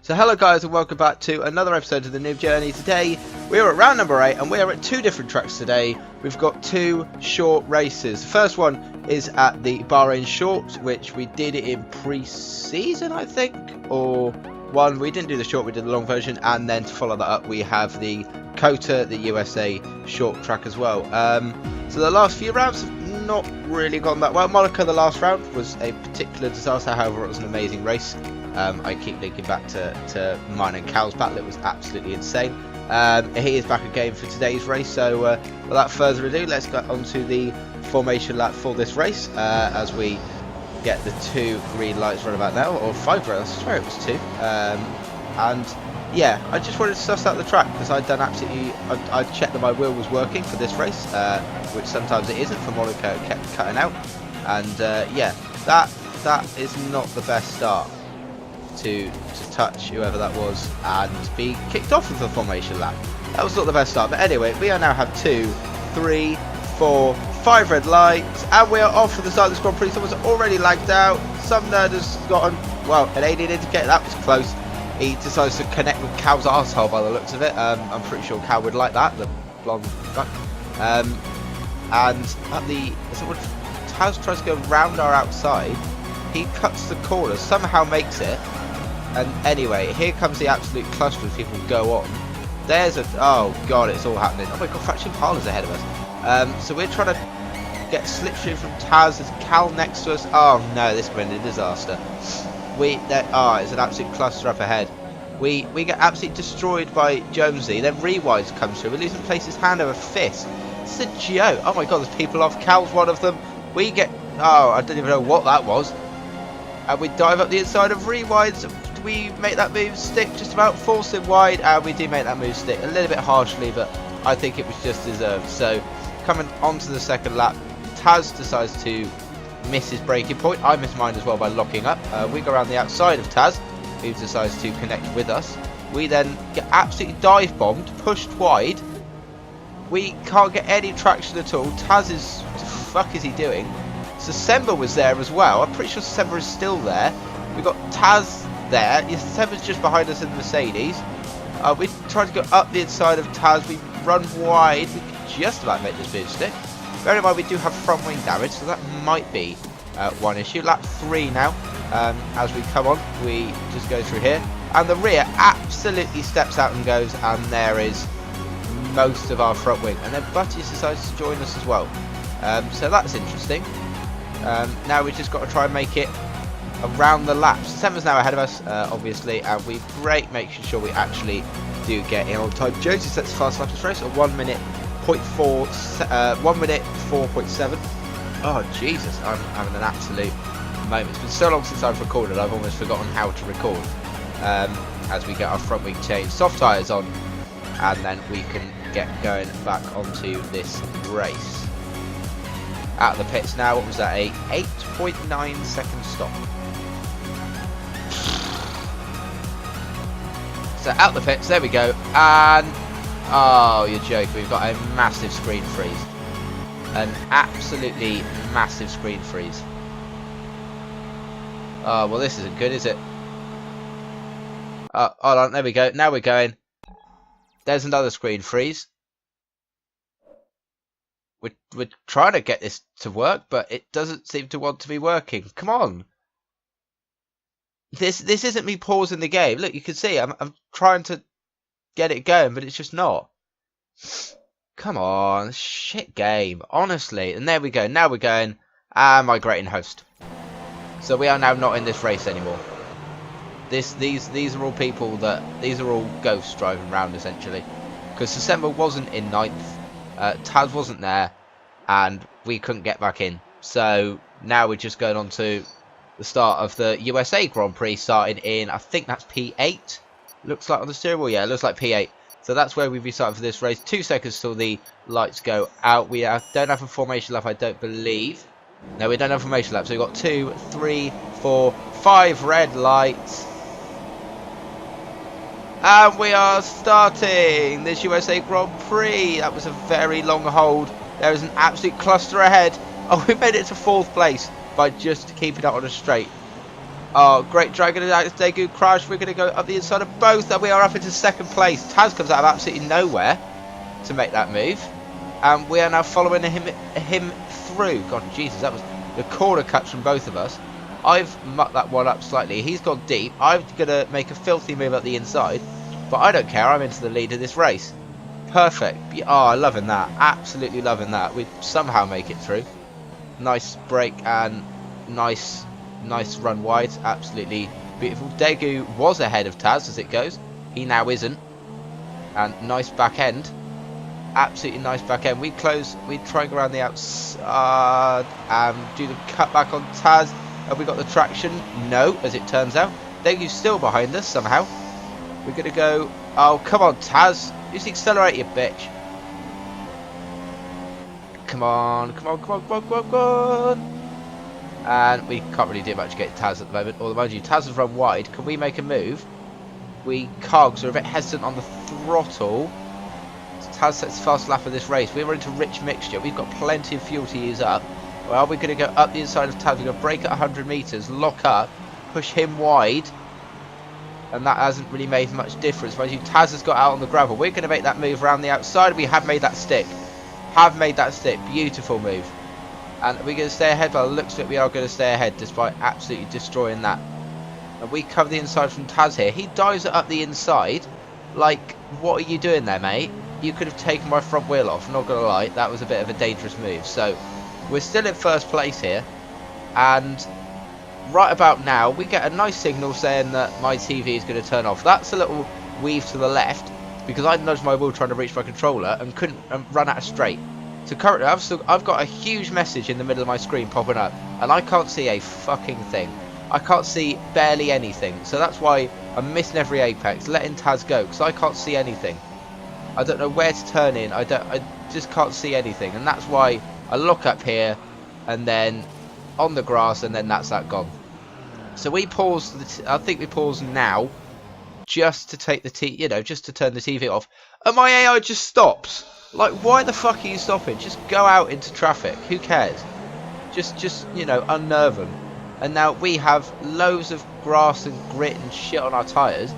So hello guys and welcome back to another episode of the Noob Journey. Today we are at round number 8 and we are at two different tracks today. We've got two short races. The first one is at the Bahrain Short, which we did it in pre-season I think, or one. We didn't do the short, we did the long version, and then to follow that up we have the COTA, the USA short track as well. So the last few rounds have not really gone that well. Monaco, the last round, was a particular disaster, however it was an amazing race. I keep linking back to mine and Cal's battle. It was absolutely insane. He is back again for today's race, so without further ado, let's get onto the formation lap for this race as we get the two green lights right about now, or 5 red, I swear it was 2. And yeah, I just wanted to suss out the track because I'd done absolutely, I checked that my wheel was working for this race, which sometimes it isn't. For Monaco, it kept cutting out, and yeah, that is not the best start to touch whoever that was and be kicked off of the formation lap. That was not the best start, but anyway, we now have 2, 3, 4, 5 red lights, and we are off for the start of this Grand Prix. Someone's already lagged out. Some nerd has gotten, well, an alien indicator. That was close. He decides to connect with Cal's arsehole by the looks of it. I'm pretty sure Cal would like that, the blonde duck. And at the, Taz tries to go round our outside. He cuts the corner, somehow makes it. And anyway, here comes the absolute cluster as people go on. There's a, oh god, it's all happening. Oh my god, Fraction Parler's ahead of us. So we're trying to get slipstream from Taz. There's Cal next to us. Oh no, this could be a disaster. It's an absolute cluster up ahead. We get absolutely destroyed by Jonesy. Then Rewise comes through. We're losing places hand over fist. It's a joke. Oh my god, there's people off. Cal's one of them. We get, oh, I don't even know what that was. And we dive up the inside of Rewise. We make that move stick, just about force it wide, and we do make that move stick a little bit harshly, but I think it was just deserved. So coming onto the second lap, Taz decides to miss his braking point. I miss mine as well by locking up. We go around the outside of Taz, who decides to connect with us. We then get absolutely dive bombed, pushed wide. We can't get any traction at all. Taz is, what the fuck is he doing? So Semba was there as well. I'm pretty sure Semba is still there. We got Taz there. Semba's just behind us in the Mercedes. We try to go up the inside of Taz. We run wide. We can just about make this move stick. Bear in mind we do have front wing damage, so that might be one issue. Lap 3 now. As we come on, we just go through here, and the rear absolutely steps out and goes, and there is most of our front wing. And then Butties decides to join us as well. So that's interesting. Now we just got to try and make it around the laps. Semba's now ahead of us, obviously, and we brake, making sure we actually do get in on time. Jonesy sets the fast lap of this race at 1 minute 1 minute 4.7. Oh Jesus, I'm having an absolute moment. It's been so long since I've recorded, I've almost forgotten how to record. As we get our front wing changed, soft tyres on, and then we can get going back onto this race. Out of the pits now. What was that? A 8.9 second stop. So out the pits, there we go, and oh, you're joking, we've got a massive screen freeze. An absolutely massive screen freeze. Oh, well this isn't good, is it? Oh, hold on, there we go, now we're going. There's another screen freeze. We're trying to get this to work, but it doesn't seem to want to be working. Come on. This isn't me pausing the game. Look, you can see I'm trying to get it going, but it's just not. Come on, shit game, honestly. And there we go. Now we're going. Migrating host. So we are now not in this race anymore. These are all people these are all ghosts driving around essentially, because Semba wasn't in 9th, Taz wasn't there, and we couldn't get back in. So now we're just going on to the start of the USA Grand Prix, starting in, I think that's P8. Looks like on the steering wheel, yeah, it looks like P8. So that's where we've restarted for this race. 2 seconds till the lights go out. We don't have a formation lap, I don't believe. No, we don't have a formation lap. So we've got 2, 3, 4, 5 red lights. And we are starting this USA Grand Prix. That was a very long hold. There is an absolute cluster ahead. Oh, we made it to 4th place by just keeping it on a straight. Oh, great dragon and Daegu crash. We're going to go up the inside of both, and we are up into second place. Taz comes out of absolutely nowhere to make that move, and we are now following him through. God, Jesus, that was the corner cuts from both of us. I've mucked that one up slightly. He's gone deep. I'm going to make a filthy move up the inside, but I don't care. I'm into the lead of this race. Perfect. Oh, loving that. Absolutely loving that. We somehow make it through. Nice break and nice run wide. Absolutely beautiful. Daegu was ahead of Taz as it goes. He now isn't. And nice back end. Absolutely nice back end. We try and go around the outside and do the cutback on Taz. Have we got the traction? No, as it turns out. Daegu's still behind us somehow. We're going to go... Oh, come on, Taz. Just accelerate, you bitch. Come on, come on, come on, come on, come on, come on. And we can't really do much to get Taz at the moment. Although, mind you, Taz has run wide. Can we make a move? We can't, so we're a bit hesitant on the throttle. Taz sets the fast lap of this race. We were into rich mixture. We've got plenty of fuel to use up. Well, we're going to go up the inside of Taz. We're going to brake at 100 metres, lock up, push him wide. And that hasn't really made much difference. Mind you, Taz has got out on the gravel. We're going to make that move around the outside. We have made that stick. Beautiful move. And we're going to stay ahead. By the looks of it, we are going to stay ahead despite absolutely destroying that. And we cover the inside from Taz here. He dives it up the inside. Like, what are you doing there, mate? You could have taken my front wheel off. Not going to lie, that was a bit of a dangerous move. So, we're still in first place here. And right about now, we get a nice signal saying that my TV is going to turn off. That's a little weave to the left because I nudged my wheel trying to reach my controller and couldn't run out straight. So currently I've got a huge message in the middle of my screen popping up and I can't see a fucking thing. I can't see barely anything. So that's why I'm missing every apex, letting Taz go because I can't see anything. I don't know where to turn in. I just can't see anything, and that's why I look up here and then on the grass and then that's that gone. So we pause. I think we pause now, just to take the just to turn the TV off. And my AI just stops. Like, why the fuck are you stopping? Just go out into traffic. Who cares? Just unnerve them. And now we have loads of grass and grit and shit on our tyres.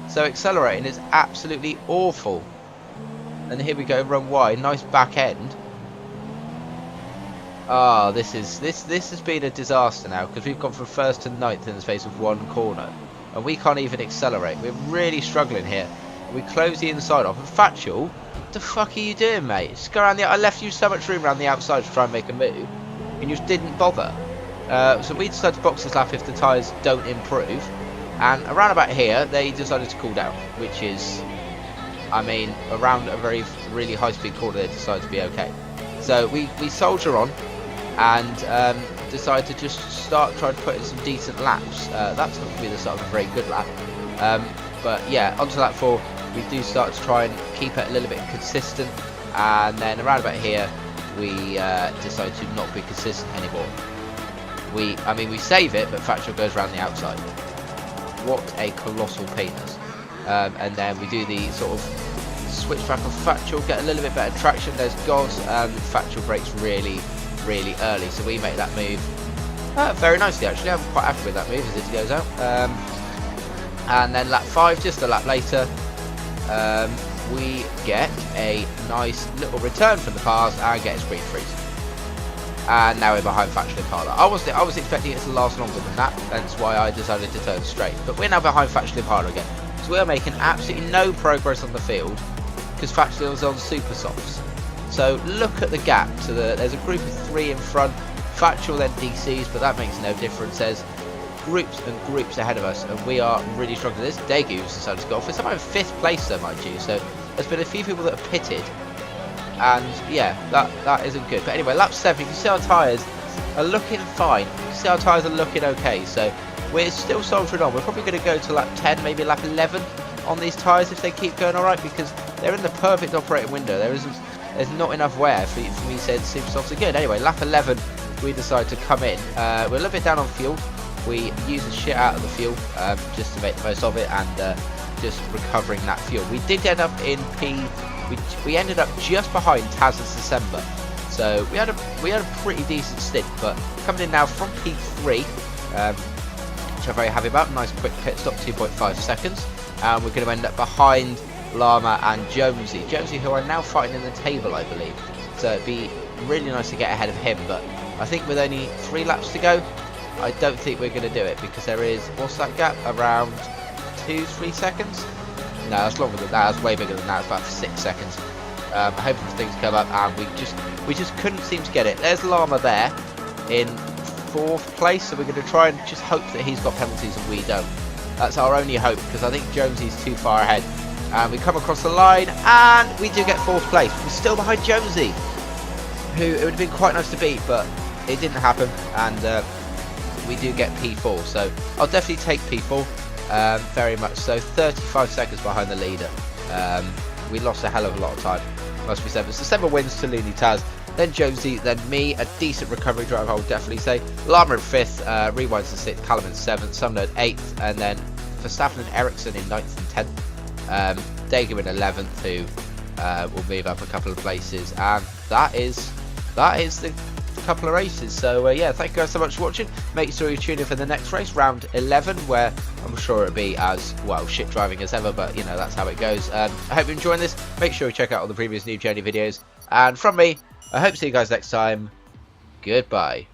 So accelerating is absolutely awful. And here we go, run wide, nice back end. Ah, this has been a disaster now because we've gone from first to ninth in the space of one corner, and we can't even accelerate. We're really struggling here. We close the inside off. And Factual, what the fuck are you doing, mate? Just go around the. I left you so much room around the outside to try and make a move, and you just didn't bother. So we decided to box this lap if the tyres don't improve, and around about here they decided to cool down, which is, I mean, around a really high-speed corner they decided to be okay. So we soldier on and decide to just start trying to put in some decent laps. That's not going to be the start of a very good lap. But yeah, onto lap 4, we do start to try and keep it a little bit consistent. And then around about here, we decide to not be consistent anymore. We save it, but Factual goes around the outside. What a colossal penis. And then we do the sort of switch back on Factual, get a little bit better traction. There's God, and Factual brakes really early, so we make that move very nicely actually. I'm quite happy with that move as it goes out. And then lap 5, just a lap later, we get a nice little return from the pass and get a screen freeze. And now we're behind Factual and Parlour. I was expecting it to last longer than that, that's why I decided to turn straight. But we're now behind Factual and Parlour again. So we're making absolutely no progress on the field because Factual is on super softs. So look at the gap. There's a group of 3 in front. Factual then DCs, but that makes no difference. There's groups and groups ahead of us, and we are really struggling. This Daegu's decided to go off. It's about 5th place though, mind you. So there's been a few people that are pitted, and yeah, that isn't good. But anyway, lap 7, you can see our tyres are looking fine. You can see our tyres are looking okay. So we're still soldiering on. We're probably going to go to lap 10, maybe lap 11 on these tyres if they keep going alright, because they're in the perfect operating window. There's not enough wear for me to say the super softs are good. Anyway, lap 11, we decide to come in. We're a little bit down on fuel. We use the shit out of the fuel just to make the most of it and just recovering that fuel. We did end up in we ended up just behind Taz's December. So we had a pretty decent stint, but coming in now from P3. which I'm very happy about. Nice quick pit stop, 2.5 seconds. And we're going to end up behind Llama and Jonesy. Jonesy, who are now fighting in the table, I believe. So it'd be really nice to get ahead of him, but I think with only 3 laps to go, I don't think we're going to do it, because there is, what's that gap, around 2-3 seconds? No, that's longer than that. That's way bigger than that. It's about 6 seconds. Hoping things come up, and we just couldn't seem to get it. There's Llama there in 4th place, so we're going to try and just hope that he's got penalties and we don't. That's our only hope, because I think Jonesy's too far ahead. And we come across the line, and we do get 4th place. We're still behind Jonesy, who it would have been quite nice to beat, but it didn't happen, and we do get P4. So I'll definitely take P4, very much so. 35 seconds behind the leader. We lost a hell of a lot of time, must be said. So 7 wins to Looney Taz, then Jonesy, then me. A decent recovery drive, I would definitely say. Llama in 5th, Rewinds in 6th, Callum in 7th, Sumner in 8th, and then Verstappen and Ericsson in 9th and 10th. Dager in 11th, who will move up a couple of places, and that is the couple of races. So yeah, thank you guys so much for watching. Make sure you tune in for the next race, round 11, where I'm sure it'll be as well shit driving as ever, but you know, that's how it goes. I hope you're enjoying this. Make sure you check out all the previous Noob Journey videos, and from me, I hope to see you guys next time. Goodbye.